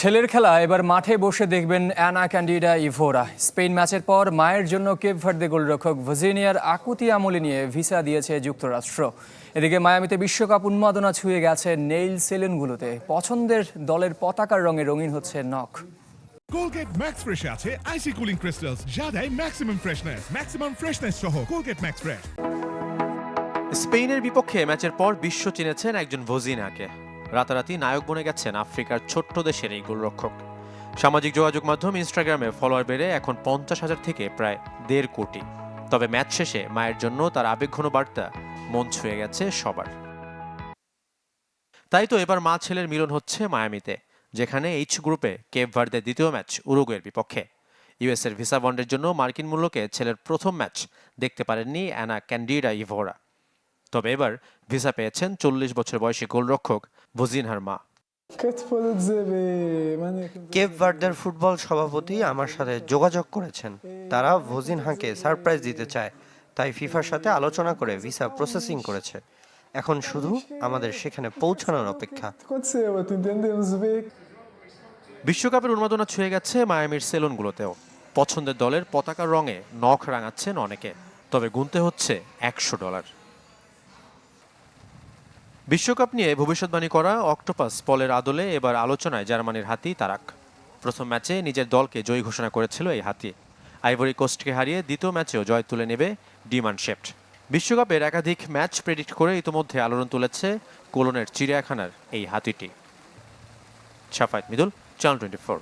ছেলের খেলা এবার মাঠে বসে দেখবেন অ্যানা ক্যান্ডিডা ইভোরা। স্পেন ম্যাচের পর মায়ের জন্য কেপ ভার্দে গোলরক্ষক ভার্জিনিয়ার আকুতি আমলে নিয়ে ভিসা দিয়েছে যুক্তরাষ্ট্র। এদিকে মায়ামিতে বিশ্বকাপ উন্মাদনা ছুঁয়ে গেছে নেইল সেলুনগুলোতে। পছন্দের দলের পতাকার রঙে রঙিন হচ্ছে নখ। কোলগেট ম্যাক্স ফ্রেশে আছে আইসি কুলিং ক্রিস্টালস, যা দেয় ম্যাক্সিমাম ফ্রেশনেস সহ কোলগেট ম্যাক্স ফ্রেশ। স্পেনের বিপক্ষে ম্যাচের পর বিশ্ব চিনেছেন একজন ভজিনাকে। রাতারাতি নায়ক বনে গেছেন আফ্রিকার ছোট্ট দেশের এই গোলরক্ষক। সামাজিক যোগাযোগ মাধ্যম ইনস্টাগ্রামে ফলোয়ার বেড়ে এখন 50,000 থেকে প্রায় 1.5 কোটি। তবে ম্যাচ শেষে মায়ের জন্য তার আবেগঘন বার্তা মন ছুঁয়ে গেছে সবার। তাই তো এবার মা ছেলের মিলন হচ্ছে মায়ামিতে, যেখানে এইচ গ্রুপে কেপ ভার্দের দ্বিতীয় ম্যাচ উরুগুয়ের বিপক্ষে। ইউএসের ভিসা বন্ডের জন্য মার্কিন মূল্যকে ছেলের প্রথম ম্যাচ দেখতে পারেননি অ্যানা ক্যান্ডিডা ইভোরা। তবে এবার ভিসা পেয়েছেন 40 বছর বয়সী গোলরক্ষক ভজিনহার মা। কেপ ভার্দের ফুটবল সভাপতি আমার সাথে যোগাযোগ করেছেন। তারা ভজিনহাকে সারপ্রাইজ দিতে চায়, তাই ফিফার সাথে আলোচনা করে ভিসা প্রসেসিং করেছে। এখন শুধু আমাদের সেখানে পৌঁছানোর অপেক্ষা। বিশ্বকাপের উন্মাদনা ছুঁয়ে গেছে মায়ামির সেলুনগুলোতেও। পছন্দের দলের পতাকার রঙে নখ রাঙাচ্ছেন অনেকে, তবে গুনতে হচ্ছে $100। বিশ্বকাপ নিয়ে ভবিষ্যৎবাণী করা অক্টোপাস পলের আদলে এবার আলোচনায় জার্মানির হাতি তারাক। প্রথম ম্যাচে নিজের দলকে জয়ী ঘোষণা করেছিল এই হাতি। আইভরি কোস্টকে হারিয়ে দ্বিতীয় ম্যাচেও জয় তুলে নেবে ডিমান শেফট। বিশ্বকাপের একাধিক ম্যাচ প্রেডিক্ট করে ইতোমধ্যে আলোড়ন তুলেছে কোলনের চিড়িয়াখানার এই হাতিটি। শাফায়েত মিদুল, চ্যানেল 24।